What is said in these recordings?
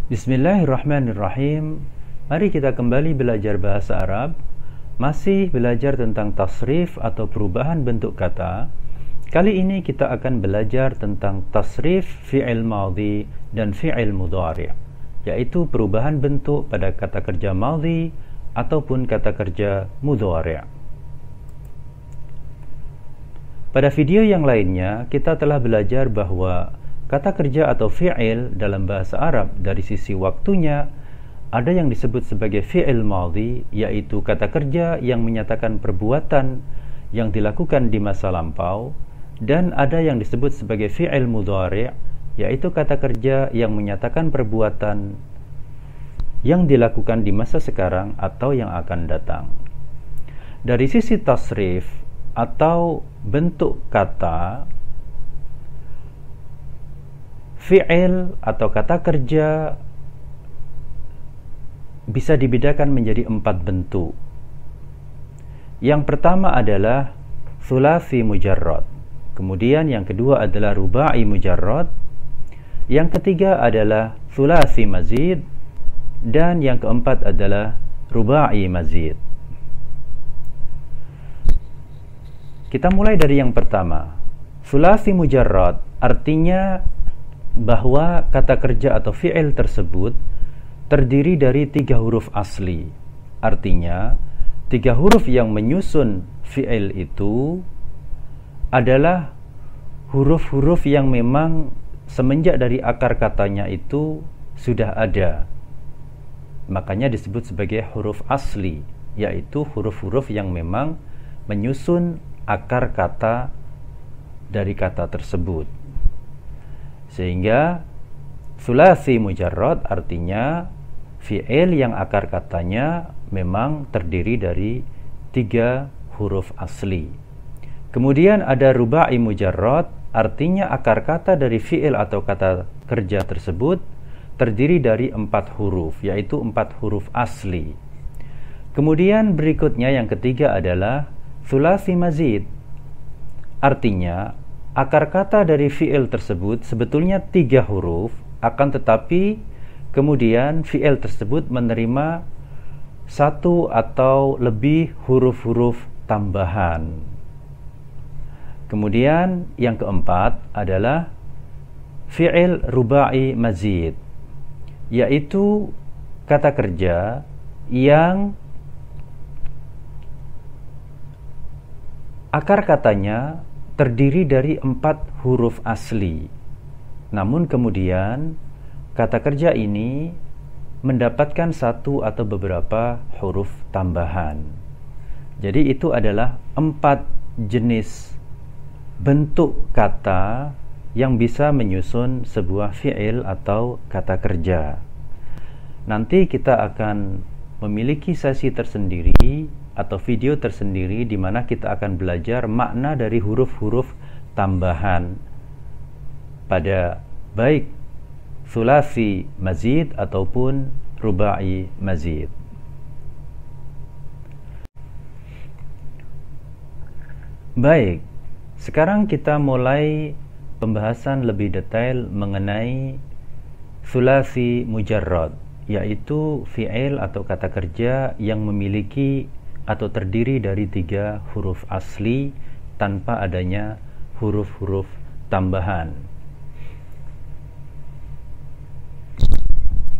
Bismillahirrahmanirrahim. Mari kita kembali belajar bahasa Arab. Masih belajar tentang tasrif atau perubahan bentuk kata. Kali ini kita akan belajar tentang tasrif fi'il madhi dan fi'il mudhari', yaitu perubahan bentuk pada kata kerja madhi ataupun kata kerja mudhari'. Pada video yang lainnya kita telah belajar bahwa kata kerja atau fi'il dalam bahasa Arab dari sisi waktunya ada yang disebut sebagai fi'il madhi, yaitu kata kerja yang menyatakan perbuatan yang dilakukan di masa lampau, dan ada yang disebut sebagai fi'il mudhari', yaitu kata kerja yang menyatakan perbuatan yang dilakukan di masa sekarang atau yang akan datang. Dari sisi tasrif atau bentuk kata, fi'il atau kata kerja bisa dibedakan menjadi 4 bentuk. Yang pertama adalah thulathi mujarrad, kemudian yang kedua adalah rubai mujarrad, yang ketiga adalah thulathi mazid, dan yang keempat adalah rubai mazid. Kita mulai dari yang pertama. Thulathi mujarrad artinya bahwa kata kerja atau fi'il tersebut terdiri dari 3 huruf asli. Artinya 3 huruf yang menyusun fi'il itu adalah huruf-huruf yang memang semenjak dari akar katanya itu sudah ada. Makanya disebut sebagai huruf asli, yaitu huruf-huruf yang memang menyusun akar kata dari kata tersebut. Sehingga thulathi mujarrad artinya fi'il yang akar katanya memang terdiri dari 3 huruf asli. Kemudian ada rubai mujarrad, artinya akar kata dari fi'il atau kata kerja tersebut terdiri dari 4 huruf, yaitu 4 huruf asli. Kemudian berikutnya yang ketiga adalah thulathi mazid, artinya akar kata dari fi'il tersebut sebetulnya 3 huruf, akan tetapi kemudian fi'il tersebut menerima 1 atau lebih huruf-huruf tambahan. Kemudian yang keempat adalah fi'il rubai mazid, yaitu kata kerja yang akar katanya terdiri dari 4 huruf asli. Namun kemudian kata kerja ini mendapatkan 1 atau beberapa huruf tambahan. Jadi itu adalah 4 jenis bentuk kata yang bisa menyusun sebuah fi'il atau kata kerja. Nanti kita akan memiliki sesi tersendiri atau video tersendiri di mana kita akan belajar makna dari huruf-huruf tambahan pada baik thulathi mazid ataupun rubai mazid. Baik, sekarang kita mulai pembahasan lebih detail mengenai thulathi mujarrad, yaitu fi'il atau kata kerja yang memiliki atau terdiri dari 3 huruf asli tanpa adanya huruf-huruf tambahan.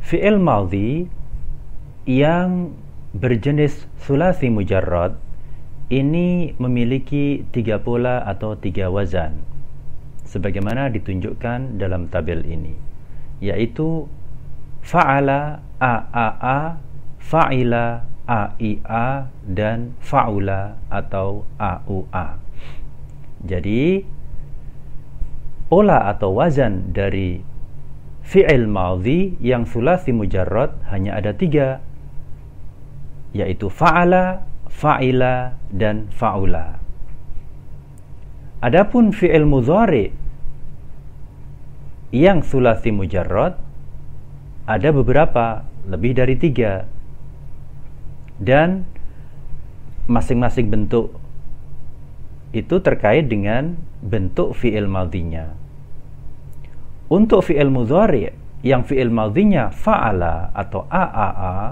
Fi'il madhi yang berjenis thulathi mujarrad ini memiliki 3 pola atau 3 wazan, sebagaimana ditunjukkan dalam tabel ini, yaitu fa'ala a, fa'ila a, dan fa'ula atau a. Jadi pola atau wazan dari fi'il madhi yang thulathi mujarrad hanya ada 3, yaitu fa'ala, fa'ila, dan fa'ula. Adapun fi'il mudhari yang thulathi mujarrad ada beberapa, lebih dari 3, dan masing-masing bentuk itu terkait dengan bentuk fi'il madhinya. Untuk fi'il mudhari' yang fi'il madhinya fa'ala atau a'a'a,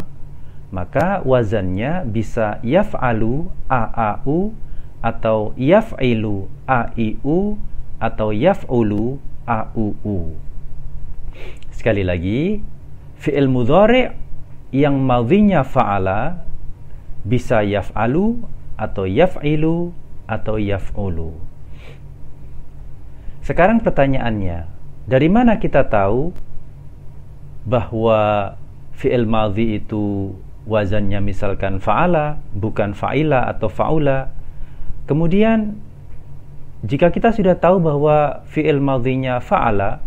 maka wazannya bisa yaf'alu a'a'u, atau yaf'ilu a'i'u, atau yaf'ulu a'u'u. Sekali lagi, fi'il mudhari' yang madhinya fa'ala bisa yaf'alu atau yaf'ilu atau yaf'ulu. Sekarang pertanyaannya, dari mana kita tahu bahwa fi'il madhi itu wazannya misalkan fa'ala, bukan fa'ila atau fa'ula? Kemudian jika kita sudah tahu bahwa fi'il madhinya fa'ala,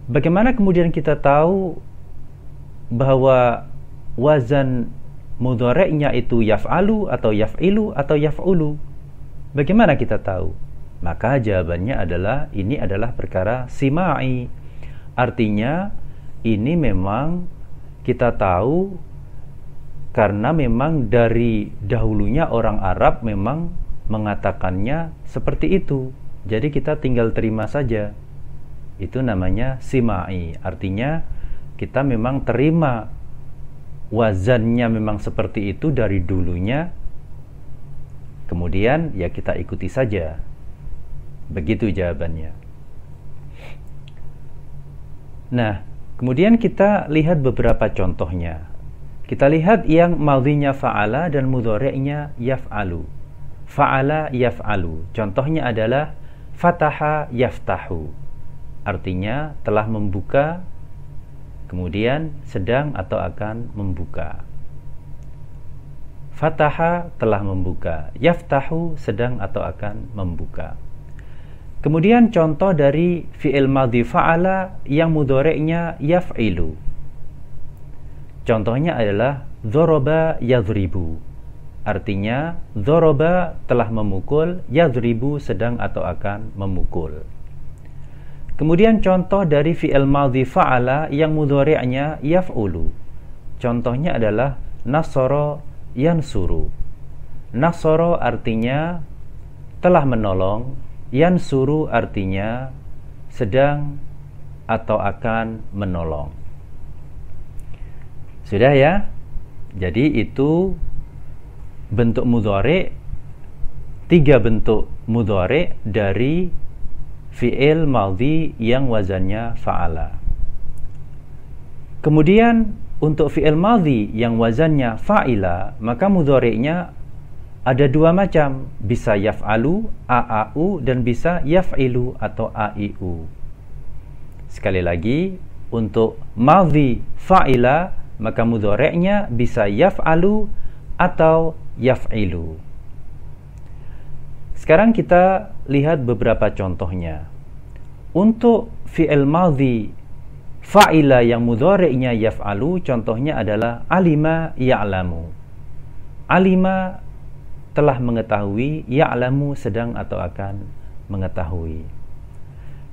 bagaimana kemudian kita tahu bahwa wazan mudhari'nya itu yaf'alu atau yaf'ilu atau yaf'ulu? Bagaimana kita tahu? Maka jawabannya adalah ini adalah perkara sima'i. Artinya ini memang kita tahu karena memang dari dahulunya orang Arab memang mengatakannya seperti itu. Jadi kita tinggal terima saja. Itu namanya sima'i. Artinya kita memang terima wazannya memang seperti itu dari dulunya. Kemudian ya kita ikuti saja. Begitu jawabannya. Nah, kemudian kita lihat beberapa contohnya. Kita lihat yang madhinya fa'ala dan mudhari'nya yaf'alu. Fa'ala yaf'alu. Contohnya adalah fataha yaftahu. Artinya telah membuka, kemudian sedang atau akan membuka. Fataha telah membuka, yaftahu sedang atau akan membuka. Kemudian contoh dari fi'il madhi fa'ala yang mudhari'nya yaf'ilu. Contohnya adalah dzaraba yadhribu. Artinya dzaraba telah memukul, yadhribu sedang atau akan memukul. Kemudian contoh dari fi'il madhi fa'ala yang mudhari'nya yaf'ulu. Contohnya adalah nasara yansuru. Nasara artinya telah menolong, yansuru artinya sedang atau akan menolong. Sudah ya? Jadi itu bentuk mudhari', 3 bentuk mudhari' dari fi'il madhi yang wazannya fa'ala. Kemudian untuk fi'il madhi yang wazannya fa'ila, maka mudhari'nya ada 2 macam, bisa yaf'alu a'a'u dan bisa yaf'ilu atau a'i'u. Sekali lagi, untuk madhi fa'ila maka mudhari'nya bisa yaf'alu atau yaf'ilu. Sekarang kita lihat beberapa contohnya. Untuk fi'il madhi fa'ila yang mudhari'nya yaf'alu, contohnya adalah alima ya'lamu. Alima telah mengetahui, ya'lamu sedang atau akan mengetahui.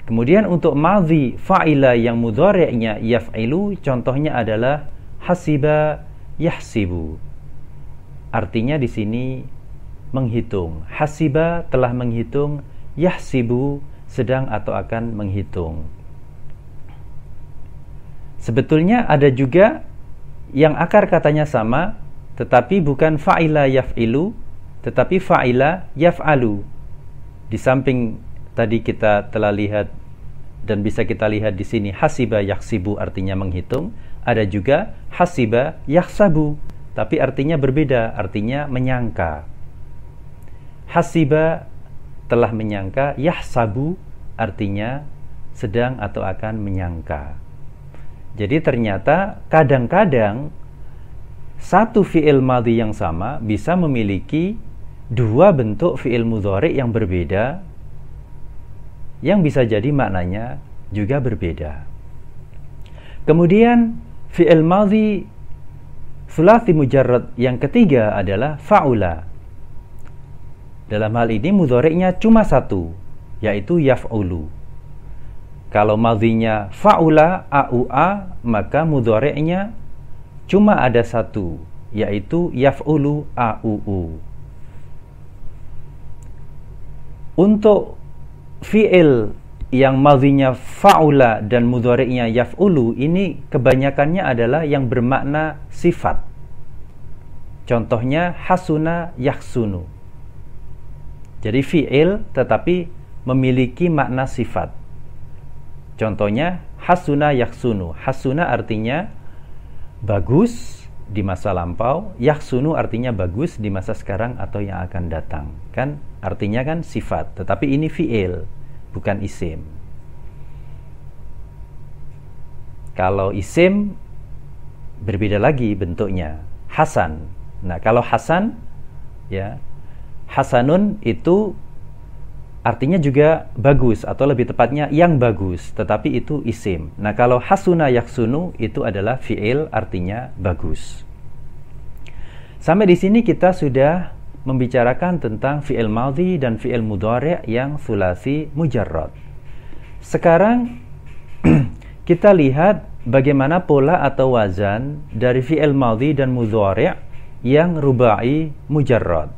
Kemudian untuk madhi fa'ila yang mudhari'nya yaf'ilu, contohnya adalah hasiba yahsibu. Artinya di sini menghitung. Hasiba telah menghitung, yahsibu sedang atau akan menghitung. Sebetulnya ada juga yang akar katanya sama, tetapi bukan fa'ila yaf'ilu, tetapi fa'ila yaf'alu. Di samping tadi kita telah lihat dan bisa kita lihat di sini hasiba yahsibu artinya menghitung, ada juga hasiba yahsabu, tapi artinya berbeda, artinya menyangka. Hasiba telah menyangka, yahsabu artinya sedang atau akan menyangka. Jadi ternyata kadang-kadang satu fi'il madhi yang sama bisa memiliki 2 bentuk fi'il mudhari' yang berbeda, yang bisa jadi maknanya juga berbeda. Kemudian fi'il madhi thulathi mujarrad yang ketiga adalah fa'ula. Dalam hal ini mudhari'nya cuma 1, yaitu yaf'ulu. Kalau madhinya fa'ula a'u'a, maka mudhari'nya cuma ada 1, yaitu yaf'ulu a'u'u. Untuk fi'il yang madhinya fa'ula dan mudhari'nya yaf'ulu ini kebanyakannya adalah yang bermakna sifat. Contohnya hasuna yahsunu. Jadi fi'il tetapi memiliki makna sifat. Contohnya hasuna yahsunu. Hasuna artinya bagus di masa lampau, yahsunu artinya bagus di masa sekarang atau yang akan datang. Kan artinya kan sifat, tetapi ini fi'il, bukan isim. Kalau isim berbeda lagi bentuknya. Hasan. Nah, kalau hasan ya, hasanun itu artinya juga bagus atau lebih tepatnya yang bagus, tetapi itu isim. Nah, kalau hasuna yaksunu itu adalah fi'il artinya bagus. Sampai di sini kita sudah membicarakan tentang fi'il madhi dan fi'il mudhari' yang sulasi mujarrad. Sekarang kita lihat bagaimana pola atau wazan dari fi'il madhi dan mudhari' yang rubai mujarrad.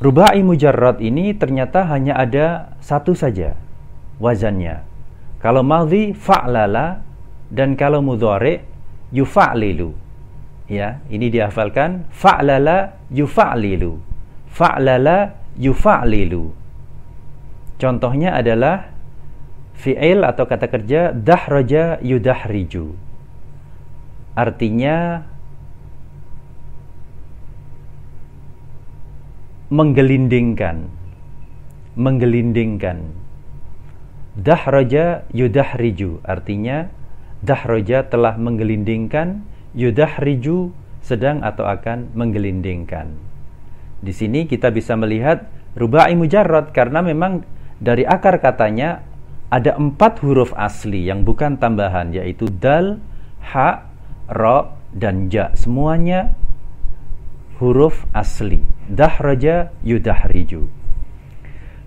Rubai mujarrad ini ternyata hanya ada satu saja wazannya. Kalau madhi fa'lala dan kalau mudhari' yufa'lilu. Ya, ini dihafalkan, fa'lala yufa'lilu. Fa'lala yufa'lilu. Contohnya adalah fi'il atau kata kerja dahraja yudahriju. Artinya menggelindingkan. Menggelindingkan. Dahraja yudahriju. Artinya dahraja telah menggelindingkan, yudahriju sedang atau akan menggelindingkan. Di sini kita bisa melihat rubai mujarrad karena memang dari akar katanya ada 4 huruf asli yang bukan tambahan, yaitu dal, ha, ra, dan ja. Semuanya huruf asli. Dahraja yudahriju.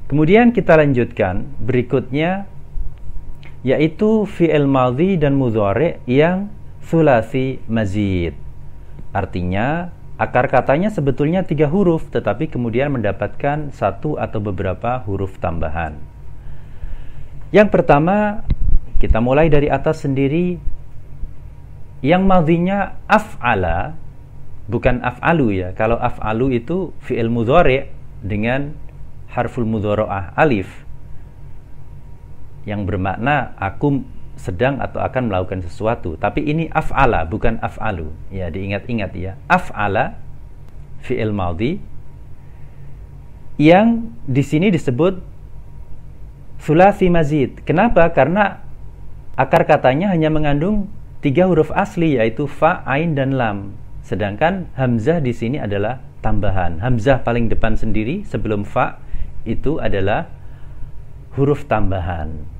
Kemudian kita lanjutkan berikutnya, yaitu fi'il madhi dan mudhari' yang sulasi mazid. Artinya akar katanya sebetulnya 3 huruf, tetapi kemudian mendapatkan 1 atau beberapa huruf tambahan. Yang pertama, kita mulai dari atas sendiri. Yang madhinya af'ala, bukan af'alu ya. Kalau af'alu itu fi'il mudhari' dengan harful mudhara'ah alif yang bermakna aku sedang atau akan melakukan sesuatu. Tapi ini af'ala, bukan af'alu. Ya, diingat-ingat ya. Af'ala fi'il madhi yang di sini disebut sulasi mazid. Kenapa? Karena akar katanya hanya mengandung 3 huruf asli, yaitu fa, ain, dan lam. Sedangkan hamzah di sini adalah tambahan. Hamzah paling depan sendiri sebelum fa itu adalah huruf tambahan.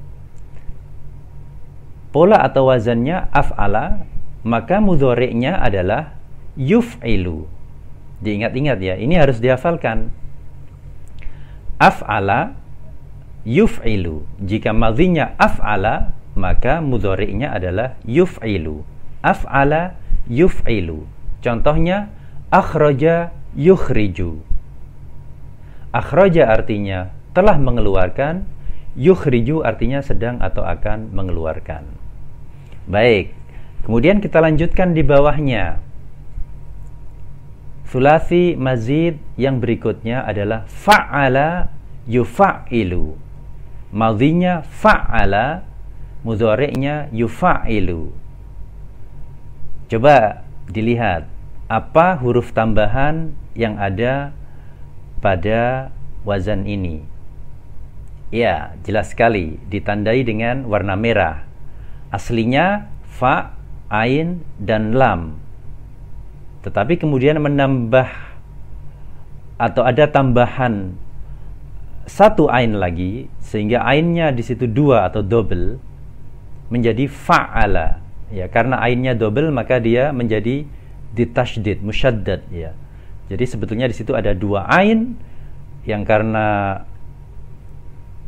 Pola atau wazannya af'ala, maka mudhari'nya adalah yuf'ilu. Diingat-ingat ya, ini harus dihafalkan. Af'ala yuf'ilu. Jika madhinya af'ala, maka mudhari'nya adalah yuf'ilu. Af'ala yuf'ilu. Contohnya akhraja yukhriju. Akhraja artinya telah mengeluarkan, yukhriju artinya sedang atau akan mengeluarkan. Baik, kemudian kita lanjutkan di bawahnya. Sulasi mazid yang berikutnya adalah fa'ala yufa'ilu. Madhinya fa'ala, mudhari'nya yufa'ilu. Coba dilihat apa huruf tambahan yang ada pada wazan ini. Ya, jelas sekali ditandai dengan warna merah. Aslinya fa, ain, dan lam. Tetapi kemudian menambah atau ada tambahan 1 ain lagi, sehingga ainnya di situ 2 atau double menjadi fa'ala. Ya, karena ainnya double maka dia menjadi ditasydid, musyaddad ya. Jadi sebetulnya di situ ada 2 ain yang karena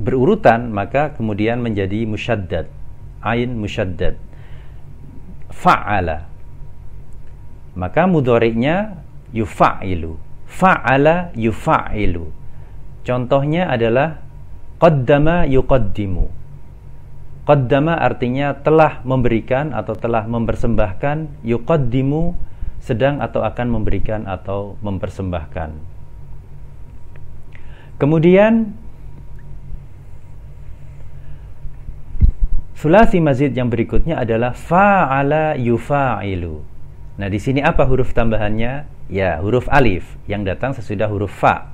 berurutan maka kemudian menjadi musyaddad. Ain musyaddad. Fa'ala. Maka mudhari'nya yufa'ilu. Fa'ala yufa'ilu. Contohnya adalah Qaddama yuqaddimu. Qaddama artinya telah memberikan atau telah mempersembahkan, yuqaddimu sedang atau akan memberikan atau mempersembahkan. Kemudian sulasi mazid yang berikutnya adalah fa'ala yufa'ilu. Nah, di sini apa huruf tambahannya? Ya, huruf alif yang datang sesudah huruf fa.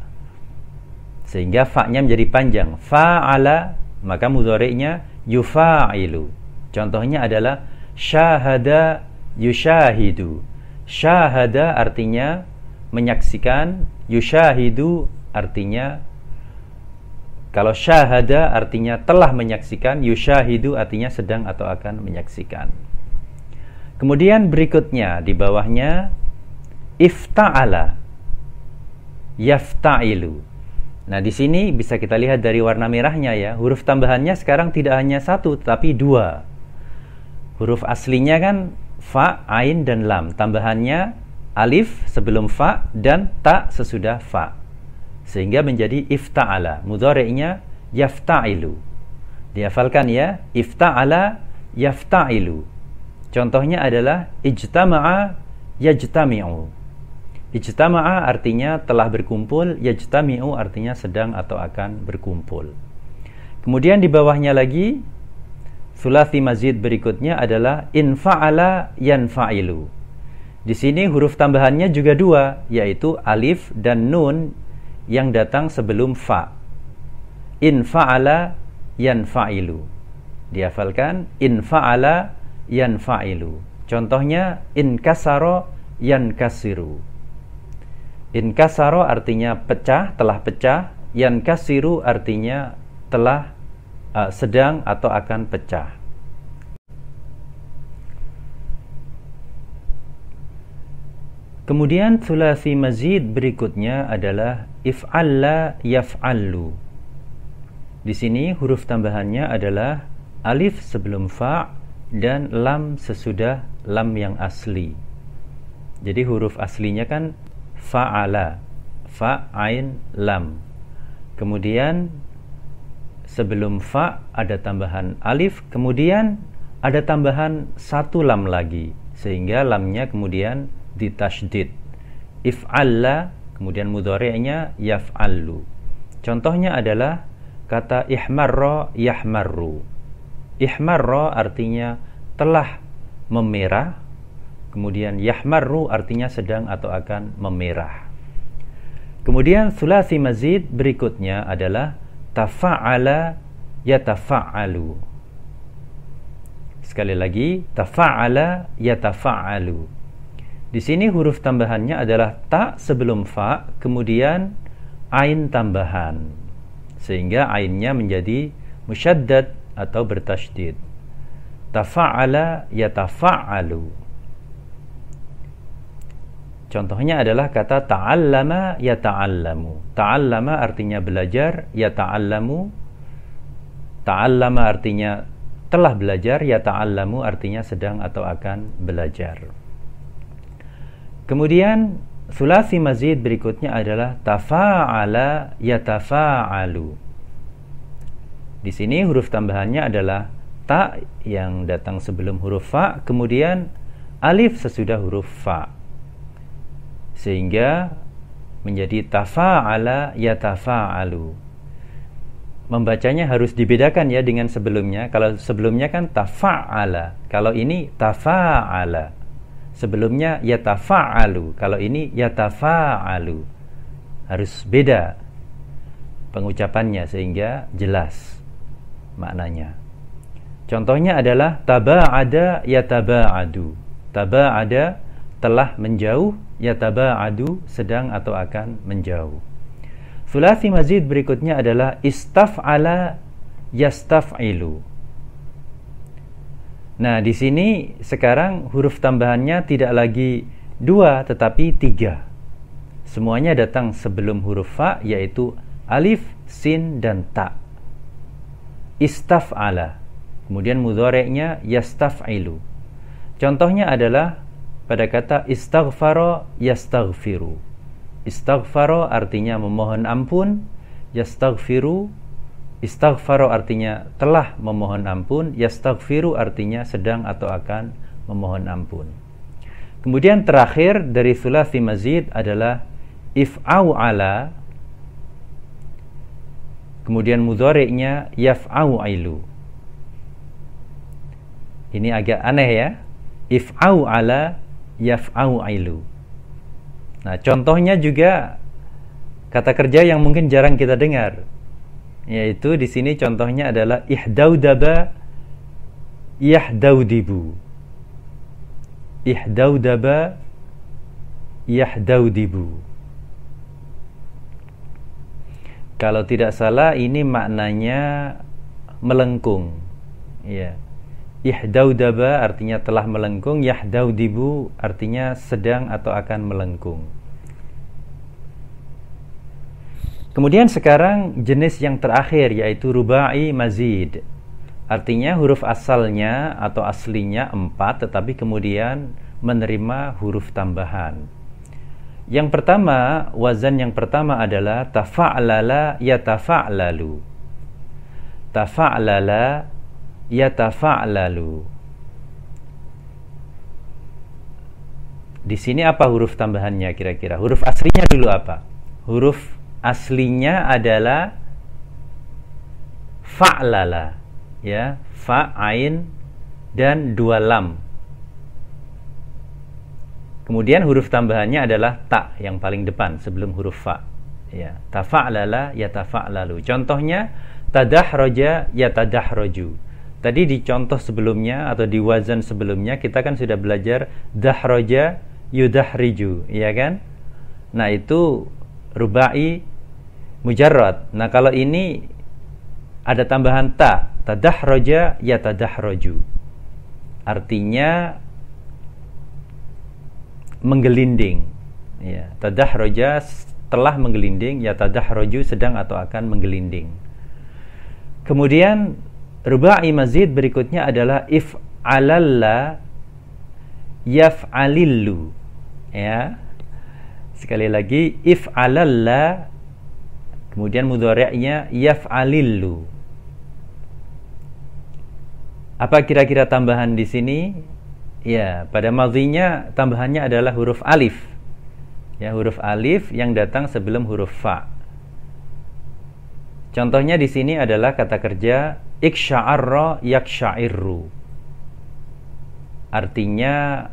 Sehingga fa-nya menjadi panjang. Fa'ala, maka mudhari'nya yufa'ilu. Contohnya adalah syahada yushahidu. Syahada artinya menyaksikan, yushahidu artinya, kalau syahada artinya telah menyaksikan, yushahidu artinya sedang atau akan menyaksikan. Kemudian berikutnya di bawahnya ifta'ala yafta'ilu. Nah, di sini bisa kita lihat dari warna merahnya ya. Huruf tambahannya sekarang tidak hanya satu tetapi dua. Huruf aslinya kan fa, ain dan lam. Tambahannya alif sebelum fa dan ta sesudah fa. Sehingga menjadi ifta'ala. Mudhari'nya yafta'ilu. Dihafalkan ya, ifta'ala yafta'ilu. Contohnya adalah ijtama'a yajtami'u. Ijtama'a artinya telah berkumpul, yajtami'u artinya sedang atau akan berkumpul. Kemudian di bawahnya lagi sulasi mazid berikutnya adalah infa'ala yanfa'ilu. Di sini huruf tambahannya juga dua, yaitu alif dan nun yang datang sebelum fa. Infa'ala yanfa'ilu. Dihafalkan infa'ala yanfa'ilu. Contohnya inkasaro yankasiru. Inkasaro artinya pecah, telah pecah. Yankasiru artinya telah sedang atau akan pecah. Kemudian sulasi mazid berikutnya adalah if'alla yaf'allu. Di sini huruf tambahannya adalah alif sebelum fa dan lam sesudah lam yang asli. Jadi huruf aslinya kan fa'ala, fa, ain, lam. Kemudian sebelum fa ada tambahan alif, kemudian ada tambahan satu lam lagi, sehingga lamnya kemudian ditasydid. If'alla, kemudian mudhari'nya yaf'allu. Contohnya adalah kata ihmarra yahmarru. Ihmarra artinya telah memerah, kemudian yahmarru artinya sedang atau akan memerah. Kemudian sulasi mazid berikutnya adalah tafa'ala yatafa'alu. Sekali lagi, tafa'ala yatafa'alu. Di sini huruf tambahannya adalah ta sebelum fa, kemudian ain tambahan, sehingga ainnya menjadi musyaddad atau bertasydid. Tafa'ala yatafa'alu. Contohnya adalah kata ta'allama yata'allamu. Ta'allama artinya belajar, yata'allamu. Ta'allama artinya telah belajar, yata'allamu artinya sedang atau akan belajar. Kemudian sulasi mazid berikutnya adalah tafa'ala yatafa'alu. Di sini huruf tambahannya adalah ta yang datang sebelum huruf fa, kemudian alif sesudah huruf fa, sehingga menjadi tafa'ala yatafa'alu. Membacanya harus dibedakan ya dengan sebelumnya. Kalau sebelumnya kan tafa'ala, kalau ini tafa'ala. Sebelumnya yatafa'alu, kalau ini yatafa'alu. Harus beda pengucapannya sehingga jelas maknanya. Contohnya adalah taba'ada yataba'adu. Taba'ada telah menjauh, yataba'adu sedang atau akan menjauh. Sulasi mazid berikutnya adalah istaf'ala yastaf'ilu. Nah, di sini sekarang huruf tambahannya tidak lagi dua tetapi tiga. Semuanya datang sebelum huruf fa, yaitu alif, sin, dan ta. Istaf'ala. Kemudian mudhari'nya yastaf'ilu. Contohnya adalah pada kata istaghfara yastaghfiru. Istaghfara artinya memohon ampun, yastaghfiru Istaghfaro artinya telah memohon ampun, yastaghfiru artinya sedang atau akan memohon ampun. Kemudian terakhir dari thulathi mazid adalah if'au ala, kemudian mudhari'nya yaf'au ailu. Ini agak aneh ya. If'au ala yaf'au ailu. Nah, contohnya juga kata kerja yang mungkin jarang kita dengar. Yaitu di sini contohnya adalah ihdaudaba yahdaudibu. Ihdaudaba yahdaudibu. Kalau tidak salah ini maknanya melengkung. Ya. Ihdaudaba artinya telah melengkung, yahdaudibu artinya sedang atau akan melengkung. Kemudian sekarang jenis yang terakhir yaitu rubai mazid. Artinya huruf asalnya atau aslinya 4 tetapi kemudian menerima huruf tambahan. Yang pertama, wazan yang pertama adalah tafa'lala yatafa'lalu. Tafa'lala yatafa'lalu. Di sini apa huruf tambahannya kira-kira? Huruf aslinya dulu apa? Huruf aslinya adalah fa'lala, ya, fa, ain dan 2 lam. Kemudian huruf tambahannya adalah ta yang paling depan sebelum huruf fa. Ya, tafa'lala yatafa'lalu. Contohnya tadahraja yatadahroju. Tadi di contoh sebelumnya atau di wazan sebelumnya kita kan sudah belajar dahraja yudahriju, ya kan? Nah, itu rubai mujarrad. Nah, kalau ini ada tambahan ta, tadahraja yatadahroju. Artinya menggelinding. Ya, tadahraja telah menggelinding, yatadahroju sedang atau akan menggelinding. Kemudian rubai mazid berikutnya adalah if'alalla yaf'alillu. Ya. Sekali lagi if'alalla, kemudian mudhari'nya yaf'alillu. Apa kira-kira tambahan di sini? Ya, pada madhinya tambahannya adalah huruf alif. Ya, huruf alif yang datang sebelum huruf fa. Contohnya di sini adalah kata kerja iksya'arra yaksya'irru. Artinya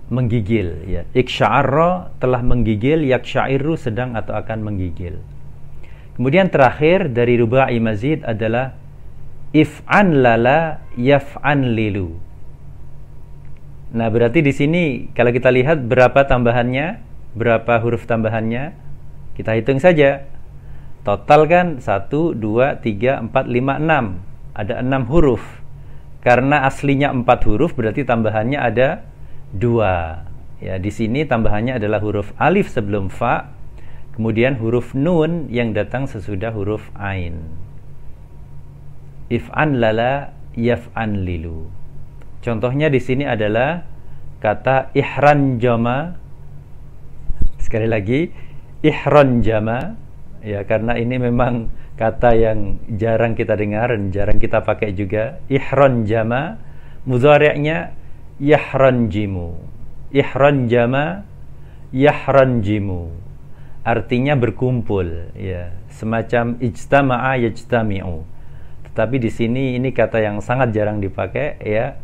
menggigil, ya. Iksya'arra telah menggigil, yaksya'irru sedang atau akan menggigil. Kemudian terakhir dari rubai mazid adalah if'an lala yaf'an lilu. Nah, berarti di sini kalau kita lihat berapa tambahannya, berapa huruf tambahannya, kita hitung saja. Total kan 1, 2, 3, 4, 5, 6. Ada 6 huruf. Karena aslinya 4 huruf berarti tambahannya ada 2. Ya, di sini tambahannya adalah huruf alif sebelum fa, kemudian huruf nun yang datang sesudah huruf ain. If'an lala yaf'an lilu. Contohnya di sini adalah kata ihran jama. Sekali lagi, ihran jama. Ya, karena ini memang kata yang jarang kita dengar dan jarang kita pakai juga. Ihran jama, mudhari'nya yahran jimu. Ihran jama, yahran jimu. Artinya berkumpul, ya, semacam ijtama'a yajtami'u. Tetapi di sini ini kata yang sangat jarang dipakai, ya.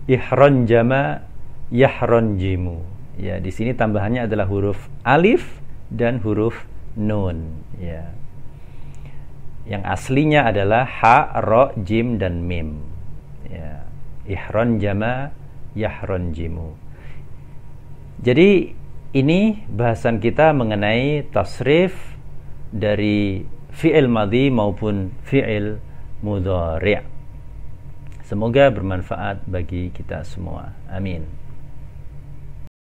Ihran jama, yahran jimu. Ya, di sini tambahannya adalah huruf alif dan huruf nun, ya. Yang aslinya adalah ha, ro, jim dan mim. Ya. Ihran jama, yahran jimu. Jadi ini bahasan kita mengenai tasrif dari fi'il madhi maupun fi'il mudhari'. Semoga bermanfaat bagi kita semua. Amin.